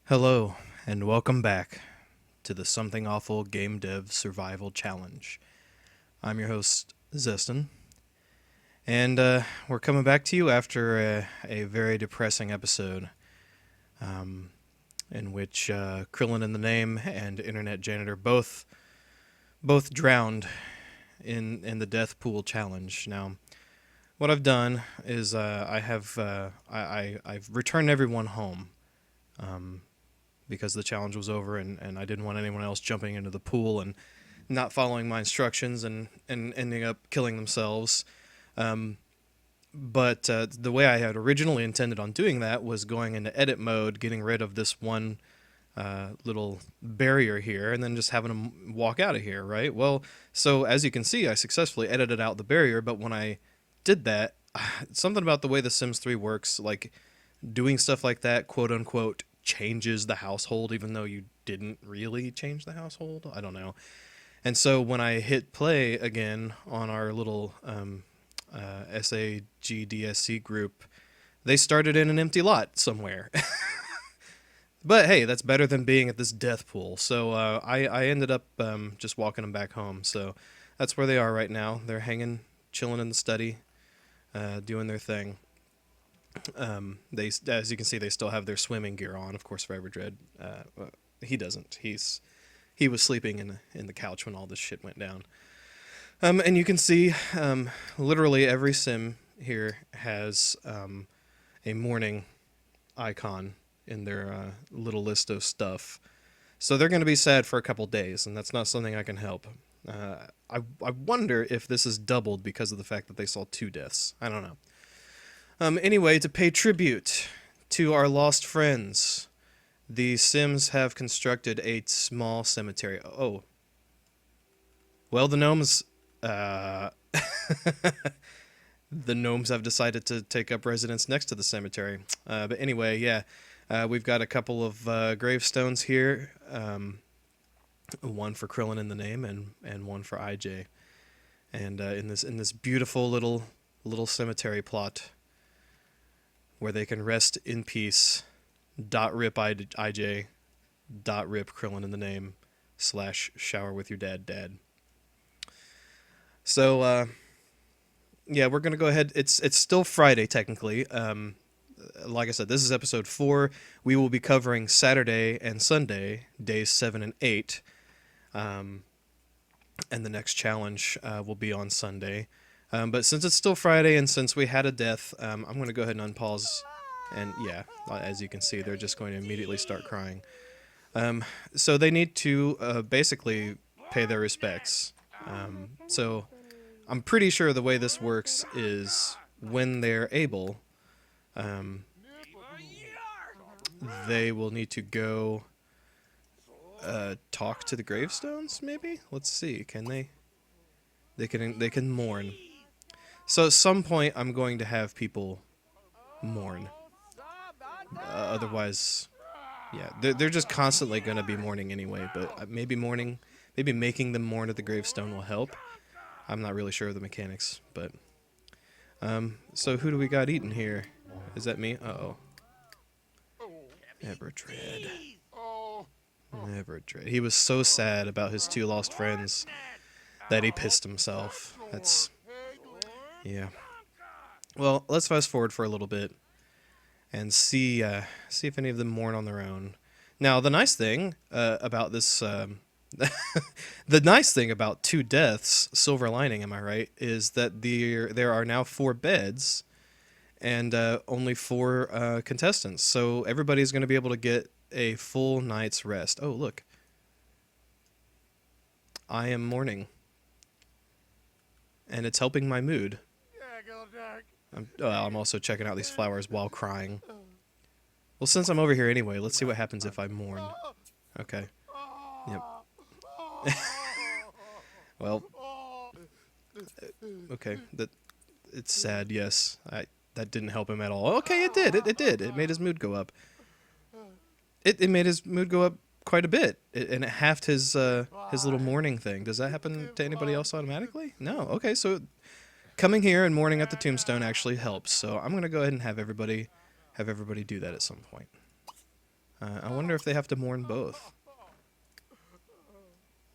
Hello, and welcome back to the Something Awful Game Dev Survival Challenge. I'm your host, Zeston, and we're coming back to you after a very depressing episode um, in which Krillin in the Name and Internet Janitor both drowned in the Death Pool Challenge. Now, what I've done is I've returned everyone home. Because the challenge was over and I didn't want anyone else jumping into the pool and not following my instructions and ending up killing themselves. But the way I had originally intended on doing that was going into edit mode, getting rid of this one little barrier here, and then just having them walk out of here, right? Well, so as you can see, I successfully edited out the barrier, but when I did that, something about the way The Sims 3 works, like doing stuff like that, quote unquote, changes the household, even though you didn't really change the household. I don't know. And so when I hit play again on our little SAGDSC group, they started in an empty lot somewhere. But hey, that's better than being at this death pool. So I ended up just walking them back home. So that's where they are right now. They're hanging, chilling in the study, doing their thing. They, as you can see, they still have their swimming gear on. Of course, Forever Dread, he doesn't. He was sleeping in the couch when all this shit went down. And you can see, literally every sim here has a mourning icon in their little list of stuff. So they're going to be sad for a couple days, and that's not something I can help. I wonder if this is doubled because of the fact that they saw 2 deaths. I don't know. Anyway, to pay tribute to our lost friends, the Sims have constructed a small cemetery. Oh. Well, the gnomes... the gnomes have decided to take up residence next to the cemetery. But anyway, yeah. We've got a couple of gravestones here. One for Krillin in the Name and one for IJ. And in this beautiful little cemetery plot where they can rest in peace. .rip IJ. .rip Krillin in the Name. / shower with your dad. So, yeah, we're going to go ahead. It's still Friday, technically. Like I said, this is episode 4. We will be covering Saturday and Sunday, days 7 and 8. And the next challenge will be on Sunday. But since it's still Friday and since we had a death, I'm going to go ahead and unpause. And yeah, as you can see, they're just going to immediately start crying. So they need to basically pay their respects. So I'm pretty sure the way this works is when they're able, they will need to go talk to the gravestones, maybe? Let's see. Can they? They can mourn. So at some point, I'm going to have people mourn. Otherwise, yeah, they're just constantly going to be mourning anyway. But maybe making them mourn at the gravestone will help. I'm not really sure of the mechanics, but so who do we got eating here? Is that me? Uh-oh. Never Dread. Never Dread. He was so sad about his 2 lost friends that he pissed himself. That's... yeah. Well, let's fast forward for a little bit and see if any of them mourn on their own. Now, the nice thing about this... the nice thing about 2 deaths, silver lining, am I right, is that there are now 4 beds and only 4 contestants. So everybody's going to be able to get a full night's rest. Oh, look. I am mourning. And it's helping my mood. I'm also checking out these flowers while crying. Well, since I'm over here anyway, let's see what happens if I mourn. Okay. Yep. Well. Okay. It's sad, yes. That didn't help him at all. Okay, it did. It did. It made his mood go up. It made his mood go up quite a bit. And it halved his little mourning thing. Does that happen to anybody else automatically? No. Okay, so... coming here and mourning at the tombstone actually helps, so I'm going to go ahead and have everybody do that at some point. I wonder if they have to mourn both.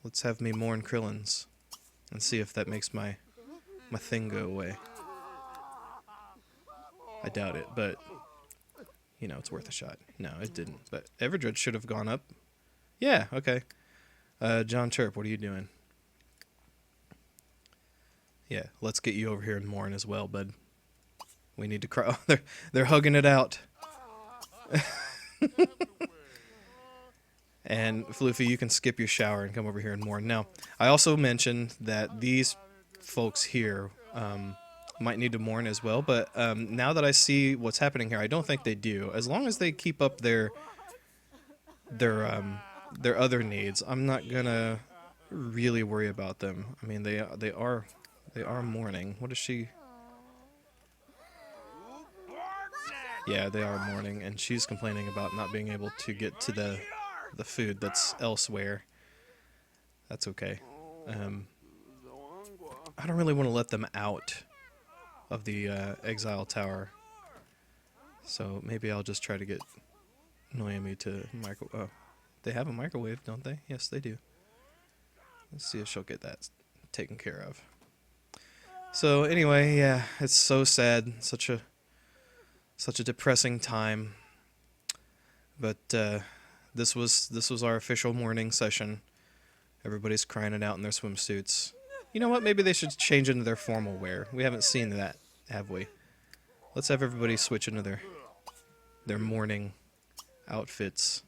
Let's have me mourn Krillins and see if that makes my thing go away. I doubt it, but you know, it's worth a shot. No, it didn't. But Everdred should have gone up. Yeah, okay. John Chirp, what are you doing? Yeah, let's get you over here and mourn as well, bud. We need to cry. Oh, they're hugging it out. And Floofy, you can skip your shower and come over here and mourn. Now, I also mentioned that these folks here might need to mourn as well, but now that I see what's happening here, I don't think they do. As long as they keep up their other needs, I'm not gonna really worry about them. I mean, they are mourning. What is she? Yeah, they are mourning, and she's complaining about not being able to get to the food that's elsewhere. That's okay. I don't really want to let them out of the exile tower, so maybe I'll just try to get Noemi to oh, they have a microwave, don't they? Yes, they do. Let's see if she'll get that taken care of. So anyway, yeah, it's so sad, such a depressing time. But this was our official morning session. Everybody's crying it out in their swimsuits. You know what? Maybe they should change into their formal wear. We haven't seen that, have we? Let's have everybody switch into their morning outfits.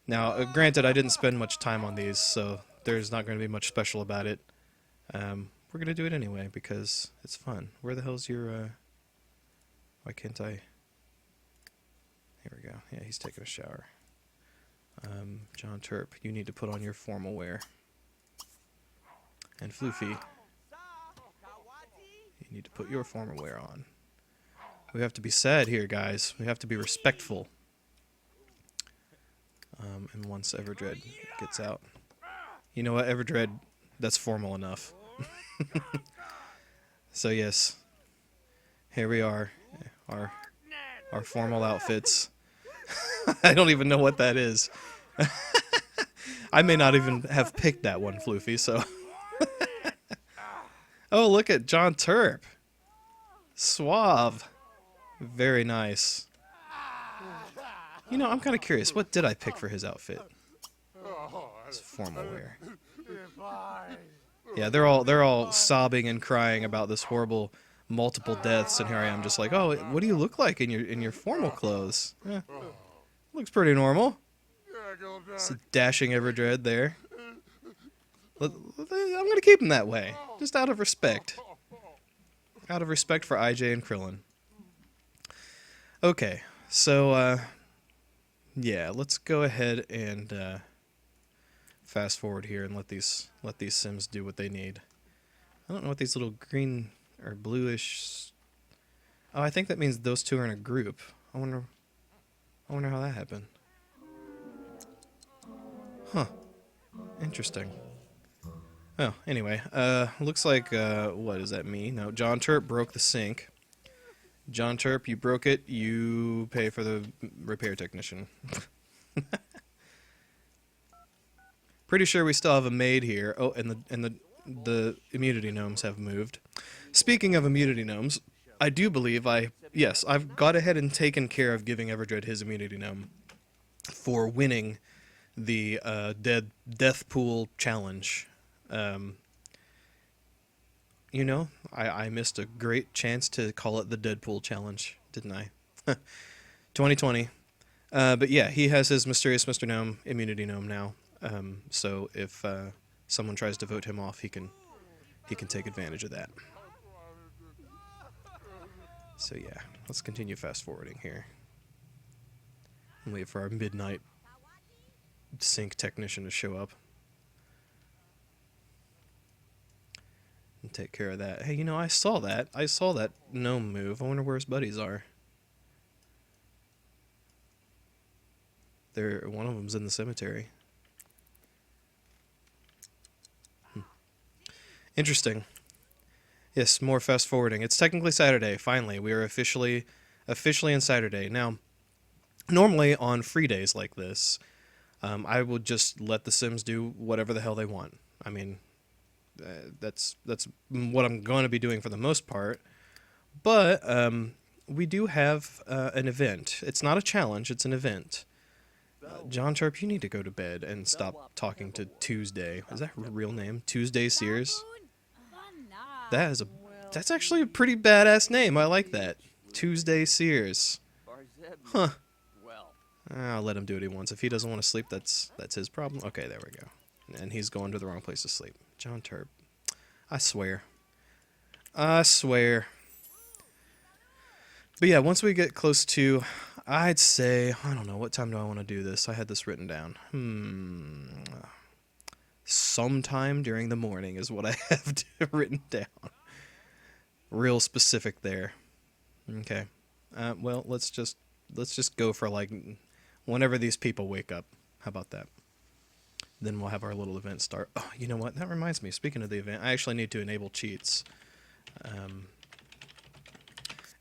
Now, granted, I didn't spend much time on these, so there's not going to be much special about it. We're going to do it anyway, because it's fun. Where the hell's your, why can't I? Here we go. Yeah, he's taking a shower. John Turp, you need to put on your formal wear. And Floofy, you need to put your formal wear on. We have to be sad here, guys. We have to be respectful. And once Everdred gets out. You know what, Everdred? That's formal enough. So yes, here we are. Our formal outfits. I don't even know what that is. I may not even have picked that one, Floofy, so... Oh, look at John Turp. Suave. Very nice. You know, I'm kind of curious. What did I pick for his outfit? It's formal wear. Yeah, they're all sobbing and crying about this horrible multiple deaths, and here I am just like, oh, what do you look like in your formal clothes? Yeah, looks pretty normal. It's a dashing Everdred there. I'm gonna keep him that way, just out of respect. Out of respect for IJ and Krillin. Okay, so yeah, let's go ahead and fast forward here and let these Sims do what they need. I don't know what these little green or bluish. Oh, I think that means those two are in a group. I wonder how that happened. Huh. Interesting. Oh, anyway, looks like, what does that mean? No, John Turp broke the sink. John Turp, you broke it, you pay for the repair technician. Pretty sure we still have a maid here. Oh, and the immunity gnomes have moved. Speaking of immunity gnomes, I do believe I've got ahead and taken care of giving Everdred his immunity gnome for winning the death pool challenge. You know, I missed a great chance to call it the Deadpool challenge, didn't I? 2020. But yeah, he has his Mysterious Mr. Gnome immunity gnome now. So if someone tries to vote him off, he can take advantage of that. So yeah, let's continue fast forwarding here. And wait for our midnight sync technician to show up. And take care of that. Hey, you know, I saw that gnome move. I wonder where his buddies are. One of them's in the cemetery. Interesting. Yes, more fast forwarding. It's technically Saturday. Finally, we are officially in Saturday. Now, Normally on free days like this, I would just let the Sims do whatever the hell they want. I mean, that's what I'm going to be doing for the most part. But we do have an event. It's not a challenge. It's an event. John Sharp, you need to go to bed and stop talking to Tuesday. Is that her real name? Tuesday Sears? That is a that's actually a pretty badass name. I like that. Tuesday Sears. Huh. I'll let him do what he wants. If he doesn't want to sleep, that's his problem. Okay, there we go. And he's going to the wrong place to sleep. John Turp. I swear. I swear. But yeah, once we get close to, I'd say, I don't know, what time do I want to do this? I had this written down. Sometime during the morning is what I have written down. Real specific there. Okay. Well, let's just go for like whenever these people wake up. How about that? Then we'll have our little event start. Oh, you know what? That reminds me. Speaking of the event, I actually need to enable cheats.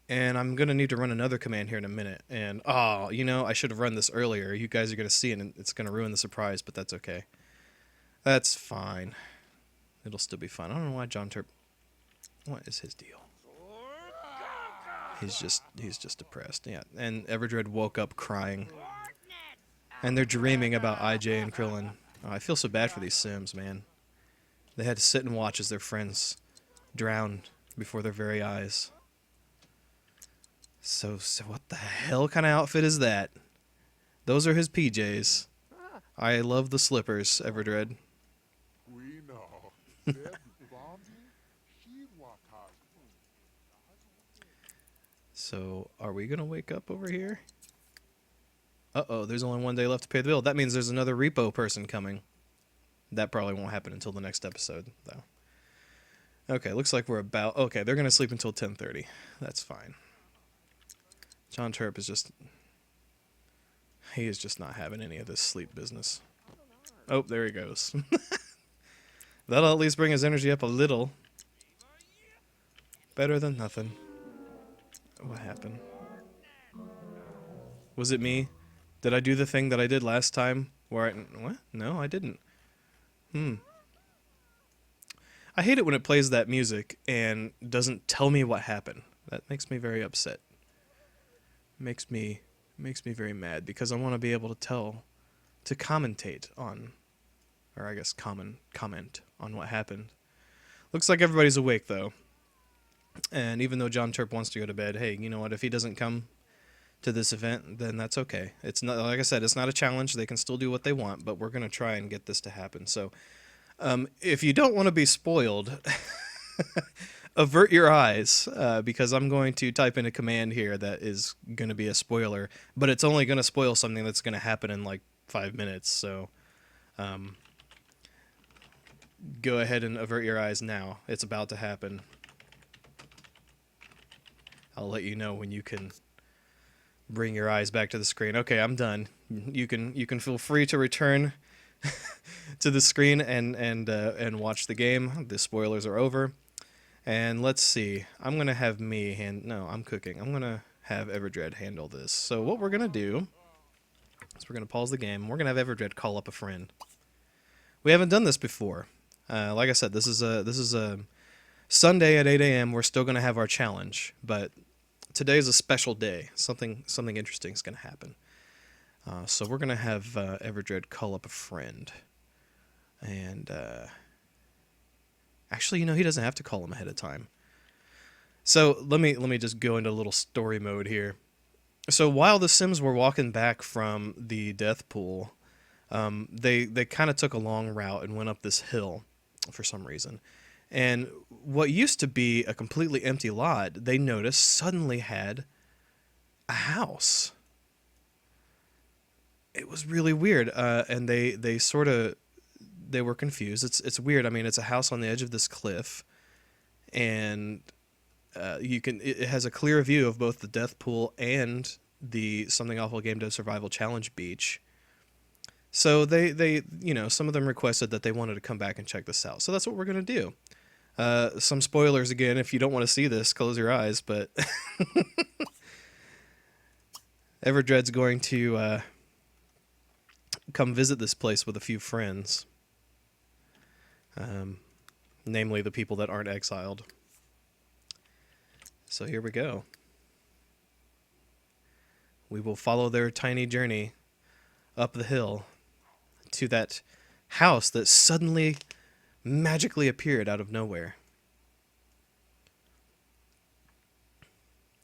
And I'm going to need to run another command here in a minute. And, oh, you know, I should have run this earlier. You guys are going to see it, and it's going to ruin the surprise, but that's okay. That's fine. It'll still be fun. I don't know why John Turp... What is his deal? He's just depressed. Yeah, and Everdred woke up crying. And they're dreaming about IJ and Krillin. Oh, I feel so bad for these Sims, man. They had to sit and watch as their friends drowned before their very eyes. So what the hell kind of outfit is that? Those are his PJs. I love the slippers, Everdred. So, are we gonna wake up over here? Uh-oh, there's only one day left to pay the bill. That means there's another repo person coming. That probably won't happen until the next episode, though. Okay, looks like we're about... Okay, they're gonna sleep until 10:30. That's fine. John Turp is just... He is just not having any of this sleep business. Oh, there he goes. That'll at least bring his energy up a little. Better than nothing. What happened? Was it me? Did I do the thing that I did last time? Where I... What? No, I didn't. I hate it when it plays that music and doesn't tell me what happened. That makes me very upset. Makes me very mad because I want to be able to commentate on, or I guess comment on what happened. Looks like everybody's awake though. And even though John Turp wants to go to bed, hey, you know what? If he doesn't come to this event, then that's okay. It's not, like I said, it's not a challenge. They can still do what they want, but we're going to try and get this to happen. So if you don't want to be spoiled, avert your eyes because I'm going to type in a command here that is going to be a spoiler, but it's only going to spoil something that's going to happen in like 5 minutes. So go ahead and avert your eyes now. It's about to happen. I'll let you know when you can bring your eyes back to the screen. Okay, I'm done. You can feel free to return to the screen and watch the game. The spoilers are over. And let's see. I'm gonna have No, I'm cooking. I'm gonna have Everdred handle this. So what we're gonna do is we're gonna pause the game. We're gonna have Everdred call up a friend. We haven't done this before. Like I said, this is a Sunday at 8 a.m. We're still gonna have our challenge, but today's a special day. Something interesting is gonna happen. So we're gonna have Everdred call up a friend, and actually, you know, he doesn't have to call him ahead of time. So let me just go into a little story mode here. So while the Sims were walking back from the death pool, they kind of took a long route and went up this hill for some reason. And what used to be a completely empty lot, they noticed suddenly had a house. It was really weird, and they were confused. It's weird. I mean, it's a house on the edge of this cliff, and it has a clear view of both the death pool and the Something Awful Game Dev Survival Challenge beach. So they some of them requested that they wanted to come back and check this out. So that's what we're gonna do. Some spoilers again. If you don't want to see this, close your eyes. But Everdread's going to come visit this place with a few friends. Namely the people that aren't exiled. So here we go. We will follow their tiny journey up the hill to that house that suddenly magically appeared out of nowhere.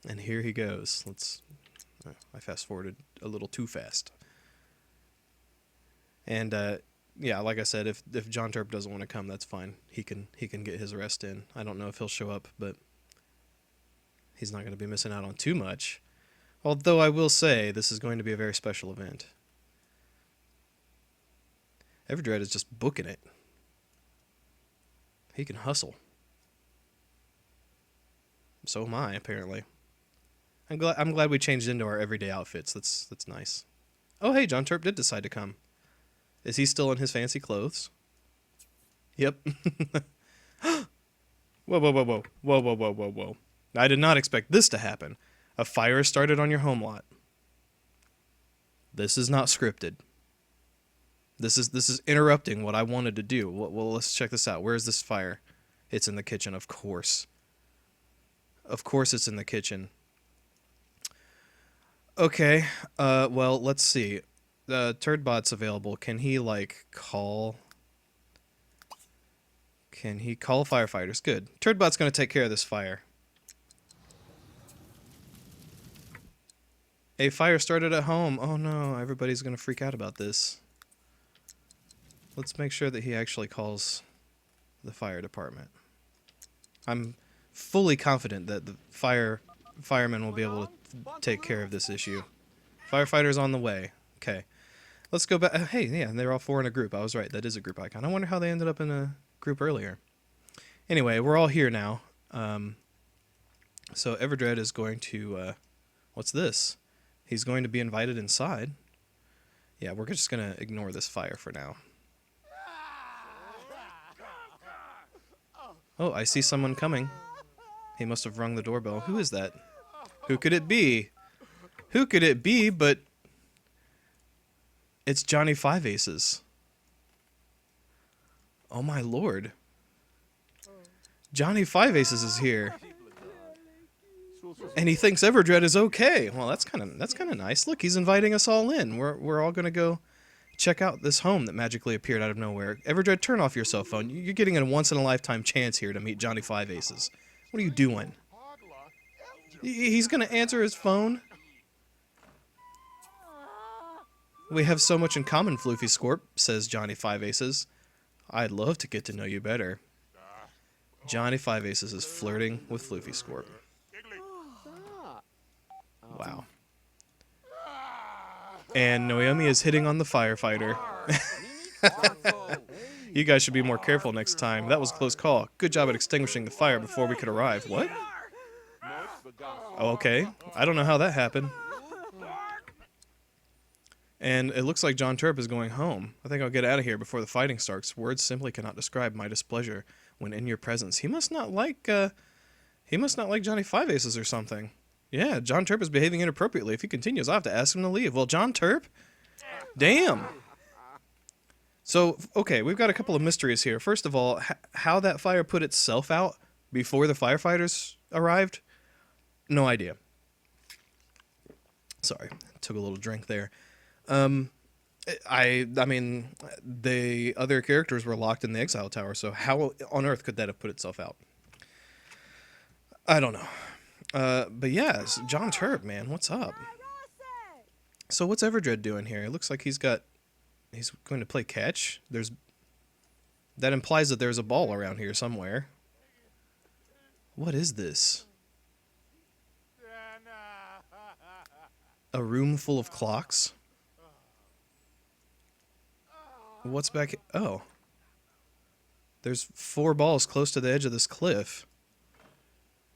And here he goes. I fast forwarded a little too fast. And yeah, like I said, if John Turp doesn't want to come, that's fine. He can get his rest in. I don't know if he'll show up, but he's not going to be missing out on too much. Although I will say this is going to be a very special event. Everdread is just booking it. He can hustle. So am I, apparently. I'm glad we changed into our everyday outfits. That's nice. Oh, hey, John Turp did decide to come. Is he still in his fancy clothes? Yep. Whoa, whoa, whoa, whoa. Whoa, whoa, whoa, whoa, whoa. I did not expect this to happen. A fire started on your home lot. This is not scripted. This is interrupting what I wanted to do. Well, let's check this out. Where is this fire? It's in the kitchen, of course. Of course it's in the kitchen. Okay, well, let's see. Turdbot's available. Can he, like, call... Can he call firefighters? Good. Turdbot's gonna take care of this fire. A fire started at home. Oh no, everybody's gonna freak out about this. Let's make sure that he actually calls the fire department. I'm fully confident that the firemen will be able to take care of this issue. Firefighters on the way. Okay. Let's go back. Hey, yeah, they're all four in a group. I was right. That is a group icon. I wonder how they ended up in a group earlier. Anyway, we're all here now. So Everdread is going to... what's this? He's going to be invited inside. Yeah, we're just going to ignore this fire for now. Oh, I see someone coming. He must have rung the doorbell. Who is that? Who could it be? Who could it be but... It's Johnny Five Aces. Oh my lord. Johnny Five Aces is here. And he thinks Everdread is okay. Well, that's kind of nice. Look, he's inviting us all in. We're all going to go check out this home that magically appeared out of nowhere. Everdread, turn off your cell phone. You're getting a once-in-a-lifetime chance here to meet Johnny Five Aces. What are you doing? He's going to answer his phone? We have so much in common, Floofy Scorp, says Johnny Five Aces. I'd love to get to know you better. Johnny Five Aces is flirting with Floofy Scorp. Wow. And Noemi is hitting on the firefighter. You guys should be more careful next time. That was a close call. Good job at extinguishing the fire before we could arrive. What? Oh, okay. I don't know how that happened. And it looks like John Turp is going home. I think I'll get out of here before the fighting starts. Words simply cannot describe my displeasure when in your presence. He must not like Johnny Five Aces or something. Yeah, John Turp is behaving inappropriately. If he continues, I'll have to ask him to leave. Well, John Turp? Damn. So, okay, we've got a couple of mysteries here. First of all, how that fire put itself out before the firefighters arrived? No idea. Sorry, took a little drink there. I mean, the other characters were locked in the exile tower, so how on earth could that have put itself out? I don't know. But yeah, John Turp, man, what's up? So what's Everdread doing here? It looks like he's going to play catch. That implies that there's a ball around here somewhere. What is this? A room full of clocks? What's back? Oh. There's 4 balls close to the edge of this cliff.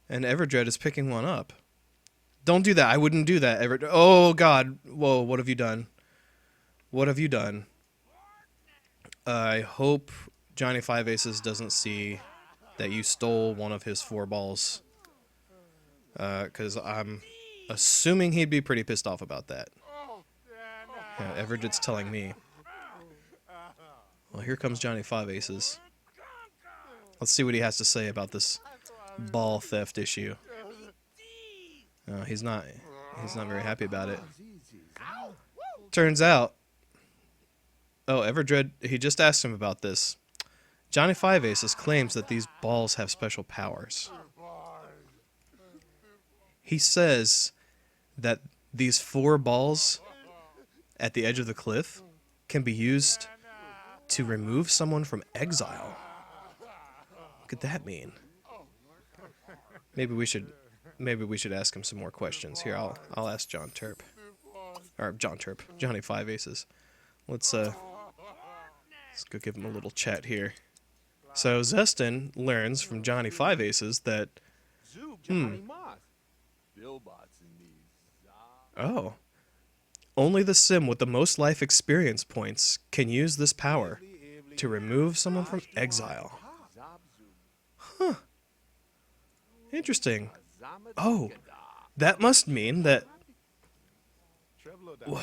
And Everdread is picking one up. Don't do that. I wouldn't do that, Everdread. Oh, God. Whoa, what have you done? What have you done? I hope Johnny Five Aces doesn't see that you stole one of his 4 balls. 'Cause Assuming he'd be pretty pissed off about that. Yeah, Everett's telling me. Well, here comes Johnny Five Aces. Let's see what he has to say about this ball theft issue. He's not very happy about it. Turns out, Everdred, he just asked him about this. Johnny Five Aces claims that these balls have special powers. He says that these 4 balls at the edge of the cliff can be used to remove someone from exile. What could that mean? Maybe we should ask him some more questions. Here, I'll ask Johnny Five Aces. Let's go give him a little chat here. So Zeston learns from Johnny Five Aces that only the sim with the most life experience points can use this power to remove someone from exile. Huh. Interesting. Oh, that must mean that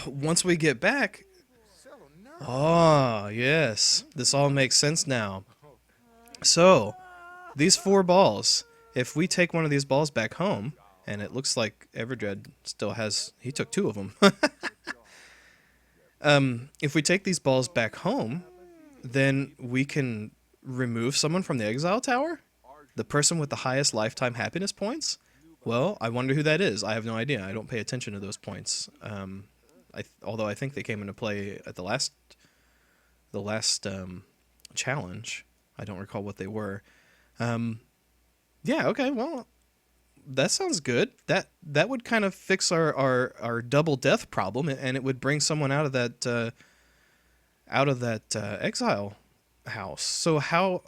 once we get back... Ah, yes. This all makes sense now. So, these 4 balls, if we take one of these balls back home, and it looks like Everdred still has... He took 2 of them. If we take these balls back home, then we can remove someone from the exile tower? The person with the highest lifetime happiness points? Well, I wonder who that is. I have no idea. I don't pay attention to those points. Although I think they came into play at the last challenge. I don't recall what they were. Yeah, okay, well, that sounds good. That would kind of fix our double death problem, and it would bring someone out of that exile house. So how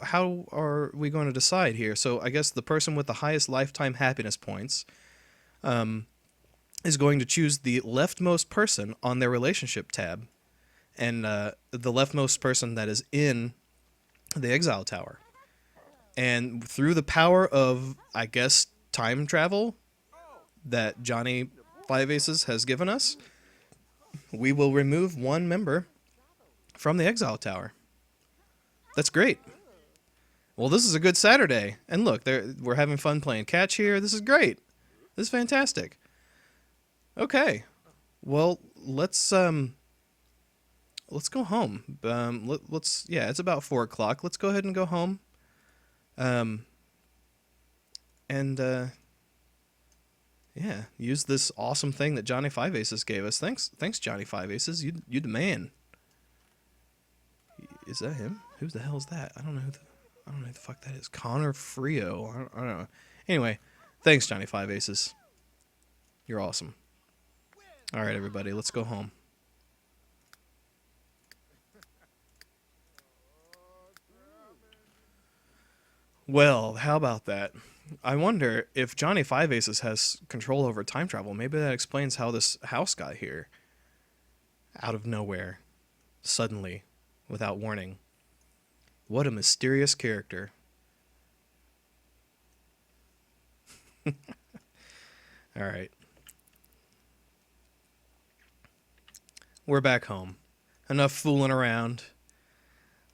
are we going to decide here? So I guess the person with the highest lifetime happiness points is going to choose the leftmost person on their relationship tab, and the leftmost person that is in the exile tower. And through the power of, I guess, time travel that Johnny Five Aces has given us, we will remove one member from the exile tower. That's great. Well, this is a good Saturday. And look, we're having fun playing catch here. This is great. This is fantastic. Okay. Well, let's go home. Yeah, it's about 4 o'clock. Let's go ahead and go home. Yeah, use this awesome thing that Johnny Five Aces gave us. Thanks, Johnny Five Aces. You the man. Is that him? Who the hell is that? I don't know who the fuck that is. Connor Frio. I don't know. Anyway, thanks, Johnny Five Aces. You're awesome. All right, everybody, let's go home. Well, how about that? I wonder if Johnny Five Aces has control over time travel. Maybe that explains how this house got here. Out of nowhere. Suddenly. Without warning. What a mysterious character. Alright. We're back home. Enough fooling around.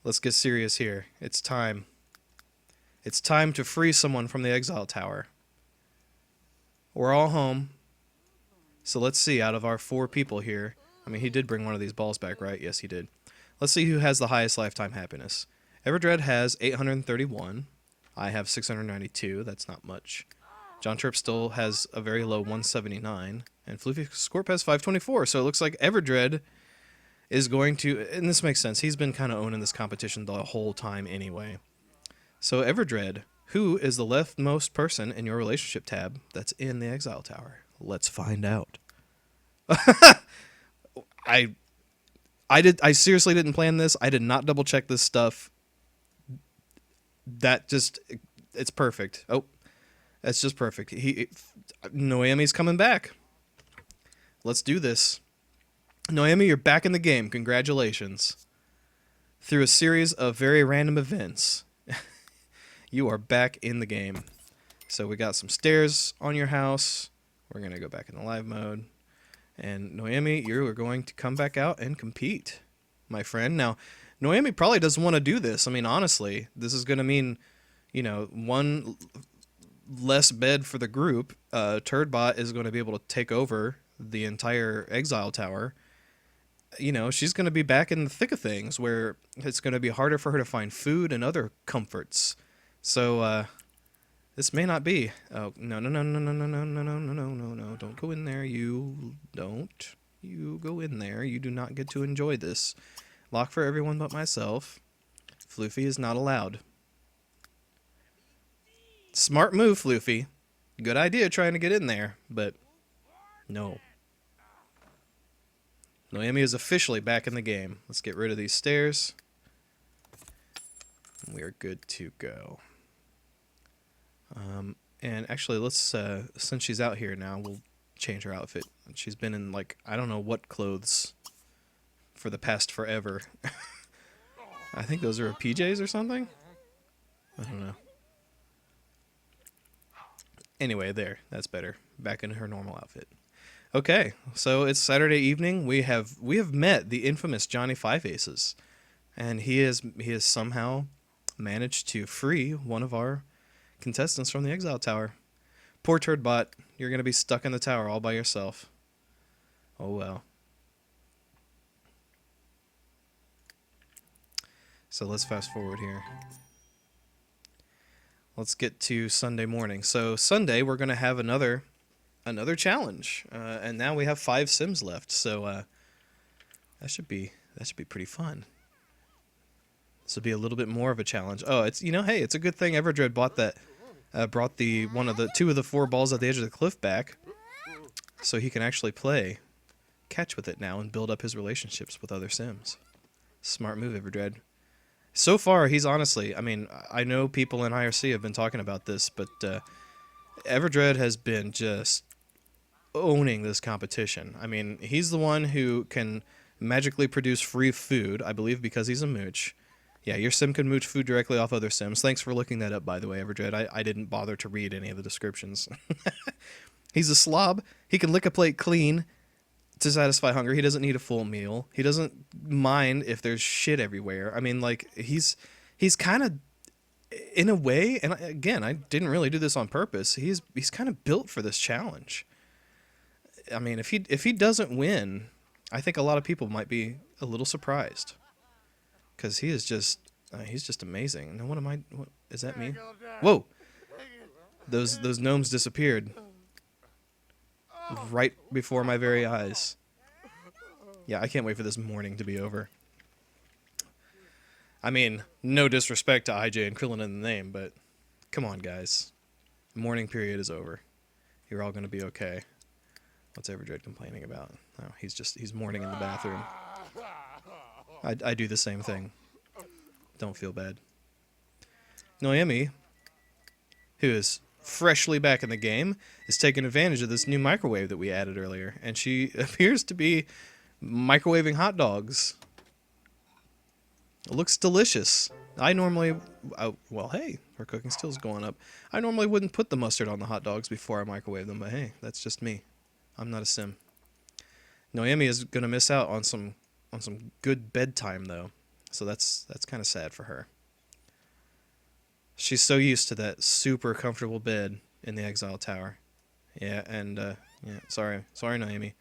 Let's get serious here. It's time. It's time to free someone from the exile tower. We're all home. So let's see, out of our 4 people here. I mean, he did bring one of these balls back, right? Yes, he did. Let's see who has the highest lifetime happiness. Everdred has 831. I have 692. That's not much. John Chirp still has a very low 179. And Floofy Scorp has 524. So it looks like Everdred is going to... And this makes sense. He's been kind of owning this competition the whole time anyway. So Everdred, who is the leftmost person in your relationship tab that's in the exile tower? Let's find out. I seriously didn't plan this. I did not double check this stuff. It's perfect. Oh, that's just perfect. Noemi's coming back. Let's do this. Noemi, you're back in the game. Congratulations. Through a series of very random events, you are back in the game. So we got some stairs on your house. We're going to go back in the live mode. And Noemi, you are going to come back out and compete, my friend. Now, Noemi probably doesn't want to do this. I mean, honestly, this is going to mean, you know, one less bed for the group. Turdbot is going to be able to take over the entire exile tower. You know, she's going to be back in the thick of things where it's going to be harder for her to find food and other comforts. So, this may not be. Oh, no, no, no, no, no, no, no, no, no, no, no, no, no. Don't go in there. You don't. You go in there. You do not get to enjoy this. Lock for everyone but myself. Floofy is not allowed. Smart move, Floofy. Good idea trying to get in there, but no. Noemi is officially back in the game. Let's get rid of these stairs. We are good to go. And actually, let's, since she's out here now, we'll change her outfit. She's been in, like, I don't know what clothes for the past forever. I think those are her PJs or something? I don't know. Anyway, there. That's better. Back in her normal outfit. Okay, so it's Saturday evening. We have met the infamous Johnny Five Aces. And he has somehow managed to free one of our contestants from the exile tower. Poor Turdbot, you're going to be stuck in the tower all by yourself. Oh well. So let's fast forward here. Let's get to Sunday morning. So Sunday we're going to have another challenge, and now we have 5 sims left. So that should be pretty fun. This will be a little bit more of a challenge. Oh, it's, you know, hey, it's a good thing Everdread bought that. Brought two of the 4 balls at the edge of the cliff back, so he can actually play catch with it now and build up his relationships with other sims. Smart move, Everdread. So far, he's honestly, I mean, I know people in IRC have been talking about this, but Everdread has been just owning this competition. I mean, he's the one who can magically produce free food, I believe, because he's a mooch. Yeah, your sim can mooch food directly off other sims. Thanks for looking that up, by the way, Everdread. I didn't bother to read any of the descriptions. He's a slob. He can lick a plate clean to satisfy hunger. He doesn't need a full meal. He doesn't mind if there's shit everywhere. I mean, like, he's kind of, in a way, and again, I didn't really do this on purpose, he's kind of built for this challenge. I mean, if he doesn't win, I think a lot of people might be a little surprised. Because he is just, he's just amazing. Now, what is that me? Whoa! Those gnomes disappeared. Right before my very eyes. Yeah, I can't wait for this morning to be over. I mean, no disrespect to IJ and Krillin in the name, but come on, guys. The mourning period is over. You're all going to be okay. What's Everdread complaining about? Oh, he's mourning in the bathroom. I do the same thing. Don't feel bad. Noemi, who is freshly back in the game, is taking advantage of this new microwave that we added earlier, and she appears to be microwaving hot dogs. It looks delicious. Well, hey, her cooking skills going up. I normally wouldn't put the mustard on the hot dogs before I microwave them, but hey, that's just me. I'm not a sim. Noemi is going to miss out on some good bedtime, though, so that's kind of sad for her. She's so used to that super comfortable bed in the exile tower. Yeah, and yeah, sorry Noemi.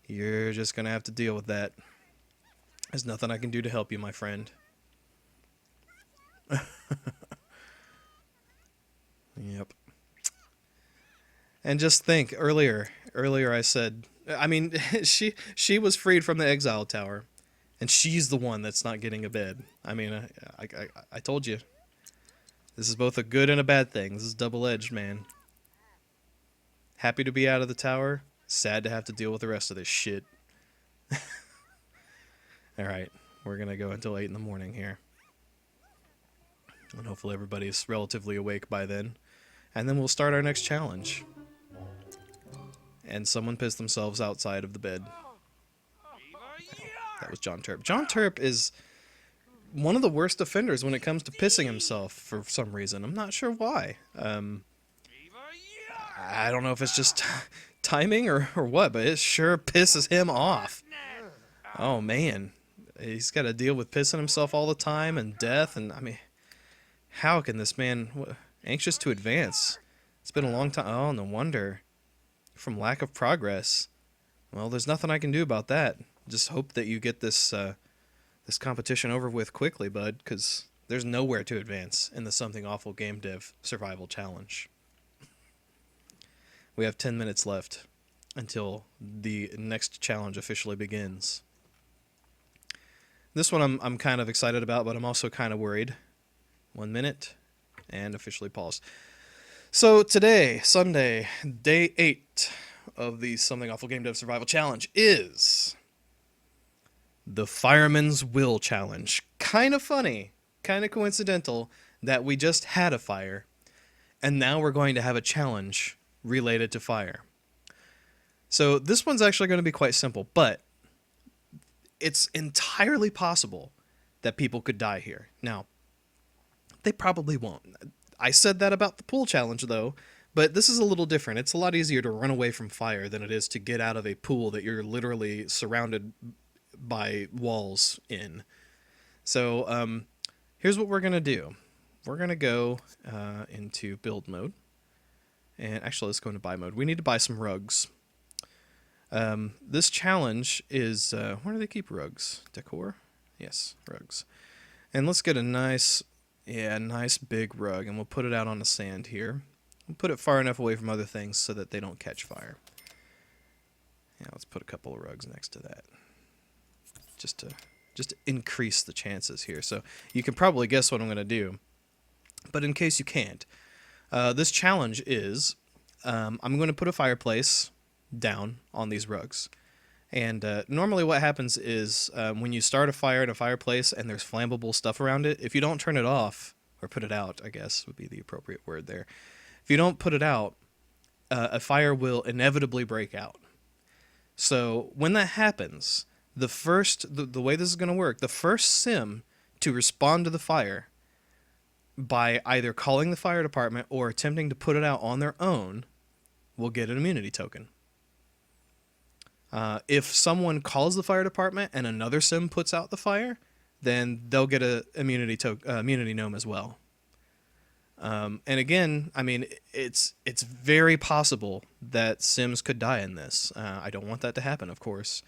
You're just gonna have to deal with that. There's nothing I can do to help you, my friend. Yep. And just think, earlier I said, I mean, she was freed from the exile tower, and she's the one that's not getting a bed. I mean, I told you. This is both a good and a bad thing. This is double-edged, man. Happy to be out of the tower. Sad to have to deal with the rest of this shit. Alright, we're going to go until 8 in the morning here. And hopefully everybody's relatively awake by then. And then we'll start our next challenge. And someone pissed themselves outside of the bed. That was John Terp. John Terp is one of the worst offenders when it comes to pissing himself for some reason. I'm not sure why. I don't know if it's just timing or what, but it sure pisses him off. Oh man, he's got to deal with pissing himself all the time and death, and I mean, how can this man anxious to advance? It's been a long time. Oh, no wonder. From lack of progress. Well, there's nothing I can do about that. Just hope that you get this competition over with quickly, bud, because there's nowhere to advance in the Something Awful Game Dev Survival Challenge. We have 10 minutes left until the next challenge officially begins. This one I'm kind of excited about, but I'm also kind of worried. 1 minute, and officially paused. So today, Sunday, day 8 of the Something Awful Game Dev Survival Challenge is the Fireman's Will Challenge. Kind of funny, kind of coincidental that we just had a fire, and now we're going to have a challenge related to fire. So this one's actually going to be quite simple, but it's entirely possible that people could die here. Now, they probably won't. I said that about the pool challenge, though, but this is a little different. It's a lot easier to run away from fire than it is to get out of a pool that you're literally surrounded by walls in. So here's what we're going to do. We're going to go into build mode. And actually, let's go into buy mode. We need to buy some rugs. This challenge is... where do they keep rugs? Decor? Yes, rugs. And let's get a nice big rug, and we'll put it out on the sand here. We'll put it far enough away from other things so that they don't catch fire. Yeah, let's put a couple of rugs next to that. Just to increase the chances here. So you can probably guess what I'm going to do. But in case you can't, this challenge is I'm going to put a fireplace down on these rugs. And normally what happens is when you start a fire in a fireplace and there's flammable stuff around it, if you don't turn it off, or put it out, I guess would be the appropriate word there. If you don't put it out, a fire will inevitably break out. So when that happens, the way this is going to work, the first sim to respond to the fire by either calling the fire department or attempting to put it out on their own will get an immunity token. If someone calls the fire department and another sim puts out the fire, then they'll get a immunity gnome as well. And again, I mean, it's very possible that sims could die in this. I don't want that to happen, of course.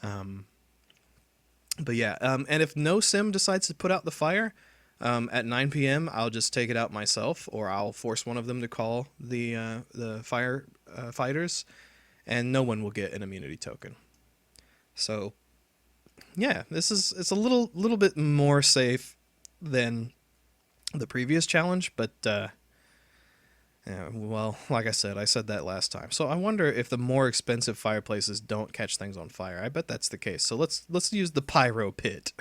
But yeah, and if no sim decides to put out the fire, at 9 p.m., I'll just take it out myself, or I'll force one of them to call the fire fighters, and no one will get an immunity token. So, yeah, it's a little bit more safe than the previous challenge, but yeah, well, like I said that last time. So I wonder if the more expensive fireplaces don't catch things on fire. I bet that's the case. So let's use the pyro pit.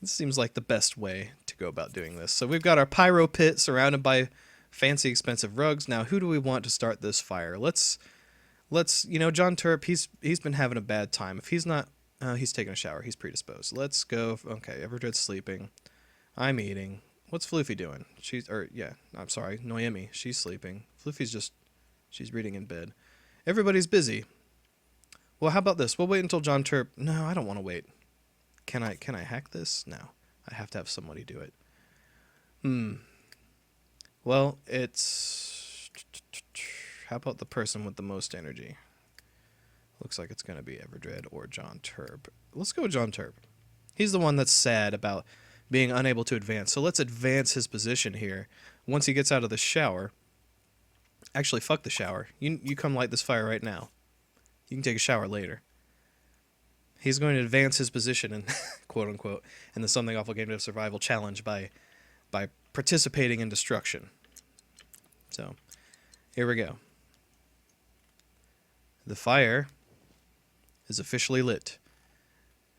This seems like the best way to go about doing this. So we've got our pyro pit surrounded by fancy expensive rugs. Now, who do we want to start this fire? Let's John Turp, he's been having a bad time. If he's not, he's taking a shower. He's predisposed. Let's go. Okay, Everdred's sleeping. I'm eating. What's Floofy doing? I'm sorry, Noemi. She's sleeping. Floofy's she's reading in bed. Everybody's busy. Well, how about this? We'll wait until John Turp. No, I don't want to wait. Can I hack this? No. I have to have somebody do it. Well, it's... How about the person with the most energy? Looks like it's going to be Everdred or John Turp. Let's go with John Turp. He's the one that's sad about being unable to advance. So let's advance his position here. Once he gets out of the shower... Actually, fuck the shower. You come light this fire right now. You can take a shower later. He's going to advance his position in, quote unquote, in the Something Awful Game Dev Survival Challenge by participating in destruction. So, here we go. The fire is officially lit.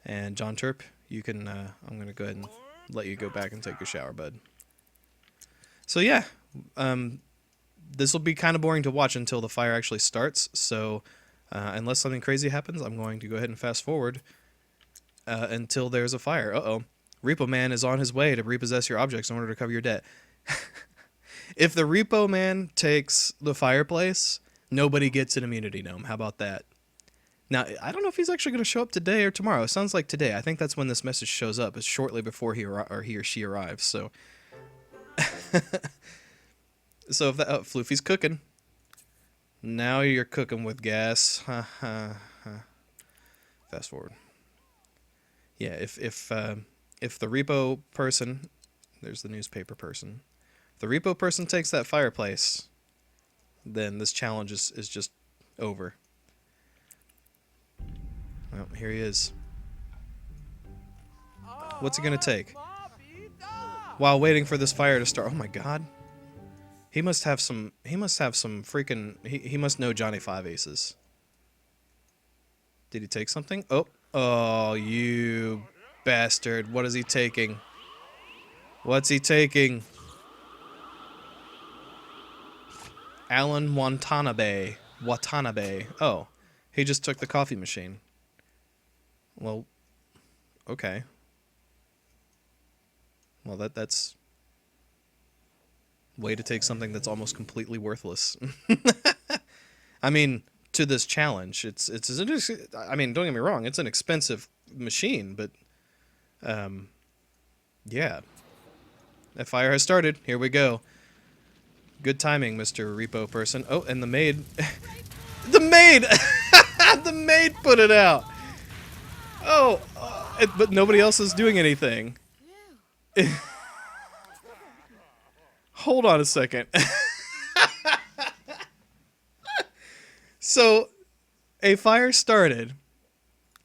And John Turp, you can, I'm going to go ahead and let you go back and take your shower, bud. So yeah, this will be kind of boring to watch until the fire actually starts, so... unless something crazy happens, I'm going to go ahead and fast forward until there's a fire. Uh-oh. Repo Man is on his way to repossess your objects in order to cover your debt. If the repo man takes the fireplace, nobody gets an immunity gnome. How about that? Now, I don't know if he's actually going to show up today or tomorrow. It sounds like today. I think that's when this message shows up. It's shortly before he or she arrives. So, so if that Floofy's cooking. Now you're cooking with gas. Fast forward. Yeah, if the repo person, there's the newspaper person. If the repo person takes that fireplace, then this challenge is just over. Well, here he is. What's he gonna take? While waiting for this fire to start. Oh my god. He must have some freaking he must know Johnny Five Aces. Did he take something? Oh, you bastard. What is he taking? What's he taking? Alan Watanabe. Oh, he just took the coffee machine. Well, okay. Well, that's way to take something that's almost completely worthless. I mean, to this challenge, I mean, don't get me wrong, it's an expensive machine, but yeah. That fire has started. Here we go. Good timing, Mr. Repo person. Oh, and the maid. The maid! The maid put it out! Oh, but nobody else is doing anything. Hold on a second. So, a fire started,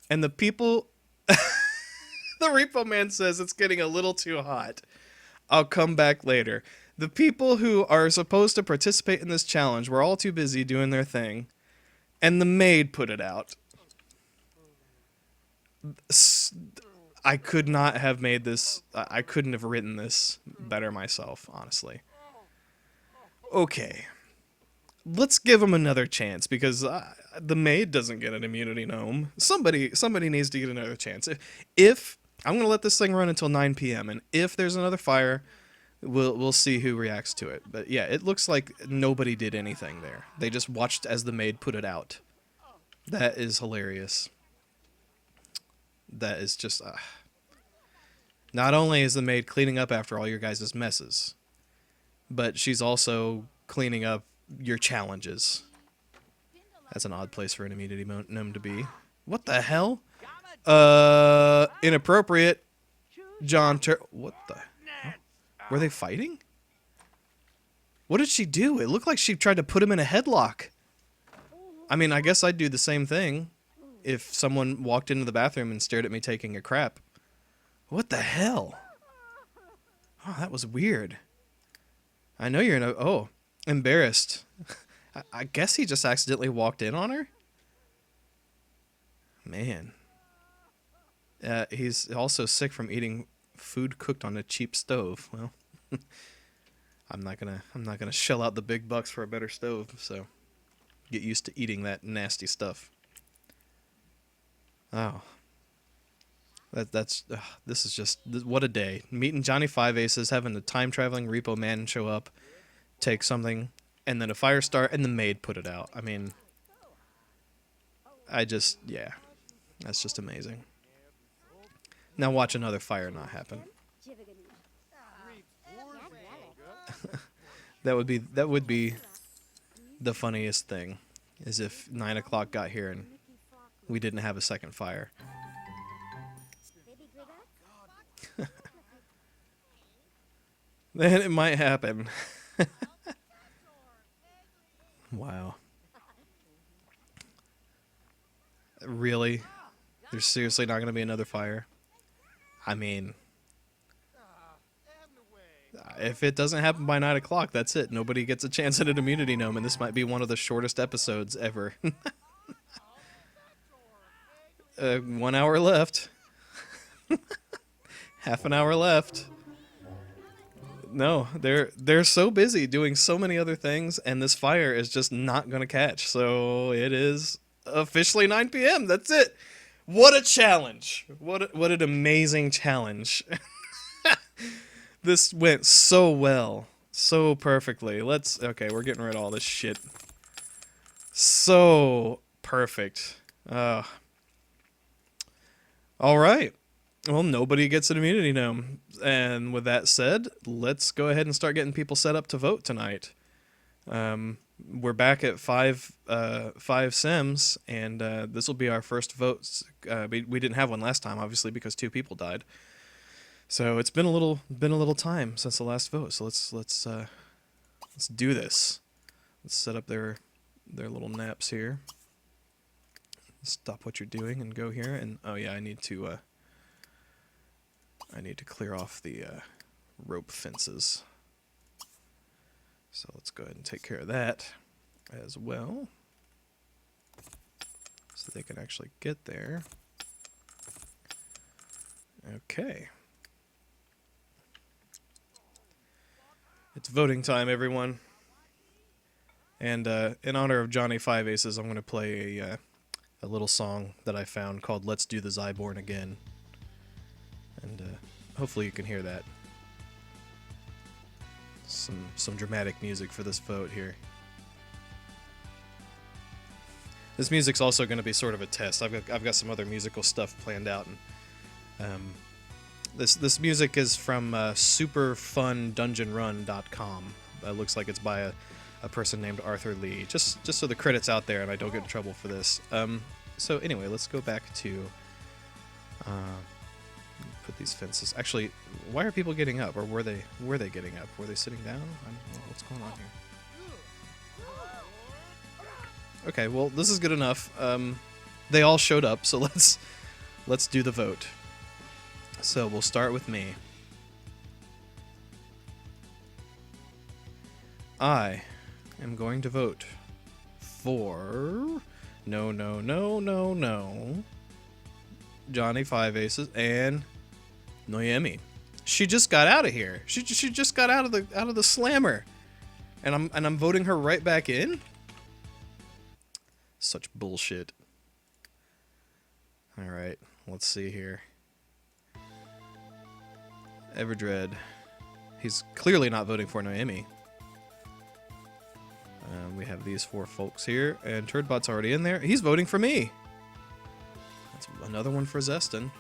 and the people... The repo man says it's getting a little too hot. I'll come back later. The people who are supposed to participate in this challenge were all too busy doing their thing, and the maid put it out. I could not have made this... I couldn't have written this better myself, honestly. Okay. Let's give him another chance, because the maid doesn't get an immunity gnome. Somebody needs to get another chance. If I'm going to let this thing run until 9 p.m., and if there's another fire, we'll see who reacts to it. But yeah, it looks like nobody did anything there. They just watched as the maid put it out. That is hilarious. That is just... Not only is the maid cleaning up after all your guys' messes, but she's also cleaning up your challenges. That's an odd place for an immunity gnome to be. What the hell? Inappropriate. What the hell? Were they fighting? What did she do? It looked like she tried to put him in a headlock. I mean, I guess I'd do the same thing if someone walked into the bathroom and stared at me taking a crap. What the hell? Oh, that was weird. I know you're in a... Oh, embarrassed. I guess he just accidentally walked in on her? Man. He's also sick from eating food cooked on a cheap stove. Well, I'm not gonna shell out the big bucks for a better stove, so get used to eating that nasty stuff. Oh. This is just... What a day. Meeting Johnny Five Aces, having the time-traveling repo man show up, take something, and then a fire start, and the maid put it out. I mean... Yeah. That's just amazing. Now watch another fire not happen. That would be the funniest thing, is if 9 o'clock got here and we didn't have a second fire. Then it might happen. Wow. Really? There's seriously not going to be another fire? I mean, if it doesn't happen by 9 o'clock, that's it. Nobody gets a chance at an immunity gnome, and this might be one of the shortest episodes ever. 1 hour left. Half an hour left. No, they're so busy doing so many other things, and this fire is just not going to catch. So it is officially 9 p.m. That's it. What a challenge. What an amazing challenge. This went so well. so perfectly. Okay, we're getting rid of all this shit. So perfect. All right. Well, nobody gets an immunity gnome. And with that said, let's go ahead and start getting people set up to vote tonight. We're back at five sims, and this will be our first votes. We didn't have one last time, obviously, because 2 people died. So it's been a little time since the last vote. So let's do this. Let's set up their little naps here. Stop what you're doing and go here. And oh yeah, I need to clear off the rope fences. So let's go ahead and take care of that as well, so they can actually get there. Okay. It's voting time, everyone. And in honor of Johnny Five Aces, I'm going to play a little song that I found called Let's Do the Zyborn Again. And hopefully you can hear that. Some dramatic music for this vote here. This music's also going to be sort of a test. I've got some other musical stuff planned out, and this music is from superfundungeonrun.com. Looks like it's by a person named Arthur Lee. Just so the credit's out there and I don't get in trouble for this. So anyway, let's go back to put these fences. Actually, why are people getting up? Or were they getting up? Were they sitting down? I don't know what's going on here. Okay, well, this is good enough. They all showed up, so let's do the vote. So we'll start with me. I am going to vote for no Johnny Five Aces and Noemi. She just got out of here. She just got out of the slammer, and I'm voting her right back in. Such bullshit. All right, let's see here. Everdread. He's clearly not voting for Noemi. We have these 4 folks here, and Turdbot's already in there. He's voting for me. That's another one for Zeston.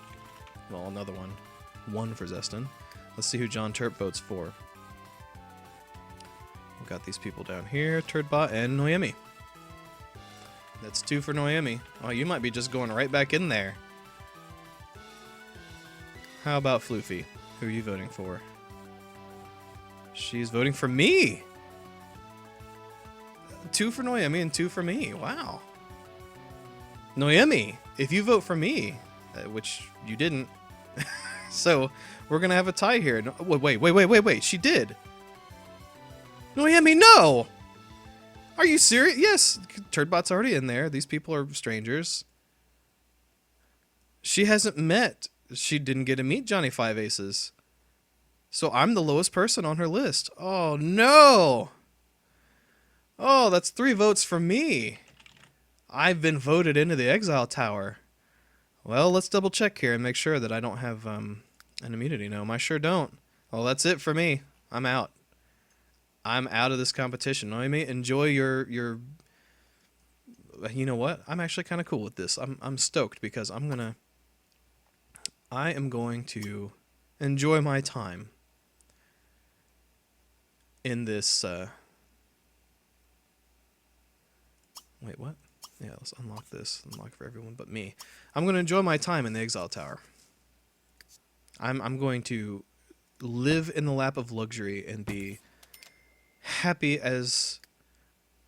Well, another one. One for Zeston. Let's see who John Turp votes for. We've got these people down here, Turdbot and Noemi. That's 2 for Noemi. Oh, you might be just going right back in there. How about Floofy? Who are you voting for? She's voting for me! 2 for Noemi and 2 for me. Wow. Noemi, if you vote for me, which you didn't, so we're gonna have a tie here. No, wait. She did. Noemi, no! Are you serious? Yes, Turdbot's already in there. These people are strangers. She hasn't met. She didn't get to meet Johnny Five Aces. So I'm the lowest person on her list. Oh, no! Oh, that's 3 votes for me. I've been voted into the Exile Tower. Well, let's double check here and make sure that I don't have an immunity gnome. I sure don't. Well, that's it for me. I'm out. I'm out of this competition. Noemi, enjoy your. You know what? I'm actually kind of cool with this. I'm stoked because I am going to enjoy my time in this. Wait, what? Yeah, let's unlock this. Unlock for everyone but me. I'm going to enjoy my time in the Exile Tower. I'm going to live in the lap of luxury and be happy as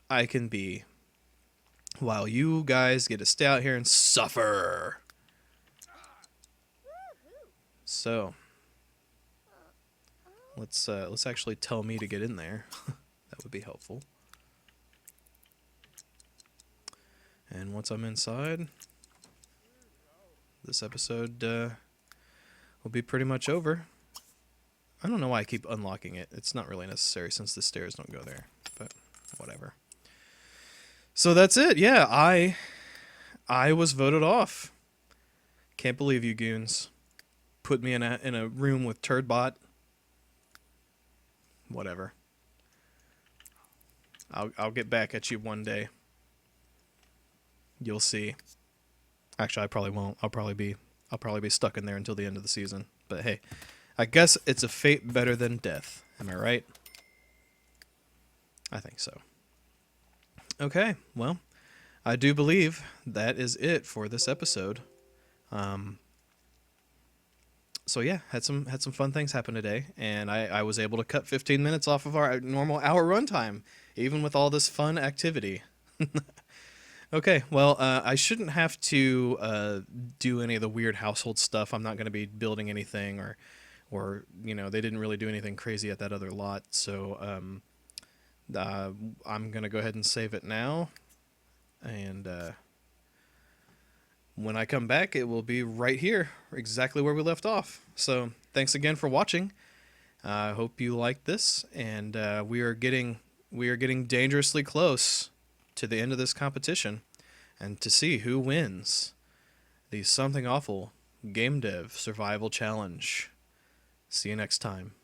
I can be while you guys get to stay out here and suffer. So, let's actually tell me to get in there. That would be helpful. And once I'm inside, this episode will be pretty much over. I don't know why I keep unlocking it. It's not really necessary since the stairs don't go there, but whatever. So that's it. Yeah, I was voted off. Can't believe you goons put me in a room with Turdbot. Whatever. I'll get back at you one day. You'll see. Actually, I probably won't. I'll probably be stuck in there until the end of the season. But hey, I guess it's a fate better than death. Am I right? I think so. Okay, well, I do believe that is it for this episode. Um, so yeah, had some fun things happen today, and I was able to cut 15 minutes off of our normal hour runtime, even with all this fun activity. Okay, well, I shouldn't have to do any of the weird household stuff. I'm not going to be building anything, or they didn't really do anything crazy at that other lot. So I'm going to go ahead and save it now, and when I come back, it will be right here, exactly where we left off. So thanks again for watching. I hope you liked this, and we are getting dangerously close to the end of this competition, and to see who wins the Something Awful Game Dev Survival Challenge. See you next time.